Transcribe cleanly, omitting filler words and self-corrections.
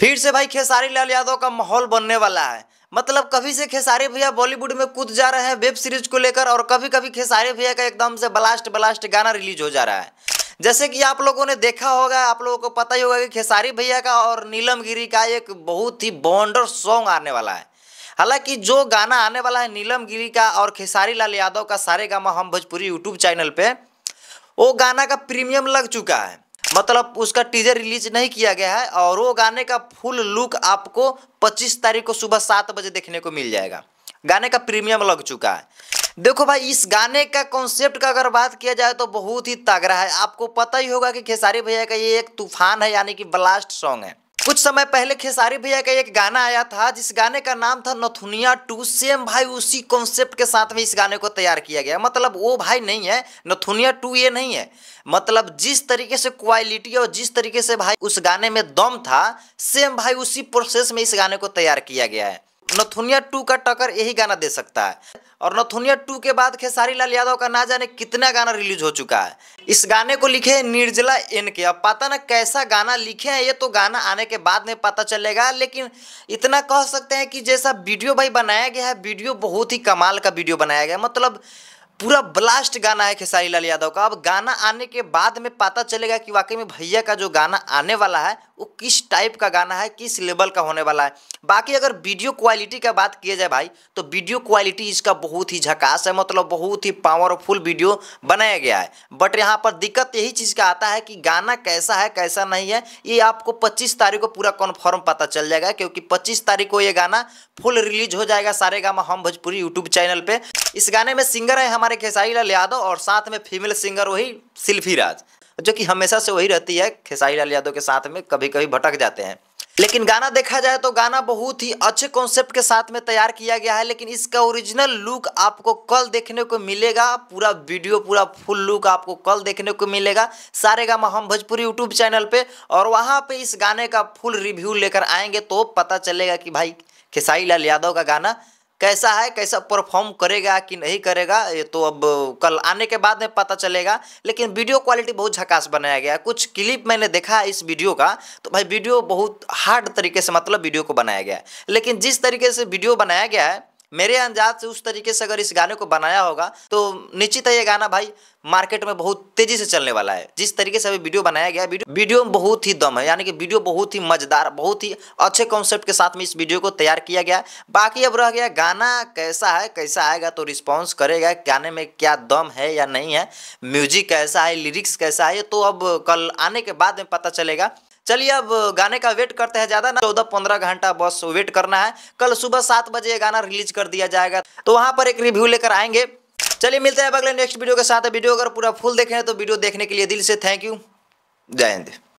फिर से भाई खेसारी लाल यादव का माहौल बनने वाला है। मतलब कभी से खेसारी भैया बॉलीवुड में कूद जा रहे हैं वेब सीरीज को लेकर, और कभी कभी खेसारी भैया का एकदम से ब्लास्ट ब्लास्ट गाना रिलीज हो जा रहा है। जैसे कि आप लोगों ने देखा होगा, आप लोगों को पता ही होगा कि खेसारी भैया का और नीलम गिरी का एक बहुत ही बॉन्डर सॉन्ग आने वाला है। हालांकि जो गाना आने वाला है नीलम गिरी का और खेसारी लाल यादव का सारेगामा हम भोजपुरी यूट्यूब चैनल पे, वो गाना का प्रीमियम लग चुका है। मतलब उसका टीजर रिलीज नहीं किया गया है और वो गाने का फुल लुक आपको 25 तारीख को सुबह 7 बजे देखने को मिल जाएगा। गाने का प्रीमियम लग चुका है। देखो भाई, इस गाने का कॉन्सेप्ट का अगर बात किया जाए तो बहुत ही तगड़ा है। आपको पता ही होगा कि खेसारी भैया का ये एक तूफान है, यानी कि ब्लास्ट सॉन्ग है। कुछ समय पहले खेसारी भैया का एक गाना आया था जिस गाने का नाम था नथुनिया 2। सेम भाई उसी कॉन्सेप्ट के साथ में इस गाने को तैयार किया गया। मतलब वो भाई नहीं है, नथुनिया 2 ये नहीं है। मतलब जिस तरीके से क्वालिटी और जिस तरीके से भाई उस गाने में दम था, सेम भाई उसी प्रोसेस में इस गाने को तैयार किया गया है। नथुनिया 2 का टक्कर यही गाना दे सकता है। और नथुनिया 2 के बाद खेसारी लाल यादव का ना जाने कितना गाना रिलीज हो चुका है। इस गाने को लिखे हैं निर्जला एन के। अब पता ना कैसा गाना लिखे हैं, ये तो गाना आने के बाद में पता चलेगा। लेकिन इतना कह सकते हैं कि जैसा वीडियो भाई बनाया गया है, वीडियो बहुत ही कमाल का वीडियो बनाया गया है। मतलब पूरा ब्लास्ट गाना है खेसारी लाल यादव का। अब गाना आने के बाद में पता चलेगा कि वाकई में भैया का जो गाना आने वाला है वो किस टाइप का गाना है, किस लेवल का होने वाला है। बाकी अगर वीडियो क्वालिटी का बात किया जाए भाई, तो वीडियो क्वालिटी इसका बहुत ही झकास है। मतलब बहुत ही पावरफुल वीडियो बनाया गया है। बट यहाँ पर दिक्कत यही चीज़ का आता है कि गाना कैसा है कैसा नहीं है, ये आपको 25 तारीख को पूरा कन्फर्म पता चल जाएगा। क्योंकि 25 तारीख को ये गाना फुल रिलीज हो जाएगा सारेगामा हम भोजपुरी यूट्यूब चैनल पे। इस गाने में सिंगर है हमारे खेसारी लाल यादव और साथ में फीमेल सिंगर वही सिल्फी राज, जो कि हमेशा से वही रहती है खेसारी लाल यादव के साथ में, कभी कभी भटक जाते हैं। लेकिन गाना देखा जाए तो गाना बहुत ही अच्छे कॉन्सेप्ट के साथ में तैयार किया गया है। लेकिन इसका ओरिजिनल लुक आपको कल देखने को मिलेगा। पूरा वीडियो पूरा फुल लुक आपको कल देखने को मिलेगा सारेगामा हम भोजपुरी यूट्यूब चैनल पे। और वहाँ पे इस गाने का फुल रिव्यू लेकर आएंगे तो पता चलेगा कि भाई खेसारी लाल यादव का गाना कैसा है, कैसा परफॉर्म करेगा कि नहीं करेगा, ये तो अब कल आने के बाद में पता चलेगा। लेकिन वीडियो क्वालिटी बहुत झकास बनाया गया है। कुछ क्लिप मैंने देखा है इस वीडियो का, तो भाई वीडियो बहुत हार्ड तरीके से मतलब वीडियो को बनाया गया है। लेकिन जिस तरीके से वीडियो बनाया गया है, मेरे अंदाज से उस तरीके से अगर इस गाने को बनाया होगा तो निश्चित है ये गाना भाई मार्केट में बहुत तेजी से चलने वाला है। जिस तरीके से अभी वीडियो बनाया गया है, वीडियो में बहुत ही दम है। यानी कि वीडियो बहुत ही मजेदार, बहुत ही अच्छे कॉन्सेप्ट के साथ में इस वीडियो को तैयार किया गया है। बाकी अब रह गया गाना कैसा है, कैसा आएगा तो रिस्पॉन्स करेगा, गाने में क्या दम है या नहीं है, म्यूजिक कैसा है, लिरिक्स कैसा है, ये तो अब कल आने के बाद में पता चलेगा। चलिए अब गाने का वेट करते हैं। ज़्यादा ना 14-15 घंटा बस वेट करना है। कल सुबह 7 बजे ये गाना रिलीज कर दिया जाएगा, तो वहाँ पर एक रिव्यू लेकर आएंगे। चलिए मिलते हैं अगले नेक्स्ट वीडियो के साथ। वीडियो अगर पूरा फुल देखें तो वीडियो देखने के लिए दिल से थैंक यू। जय हिंद।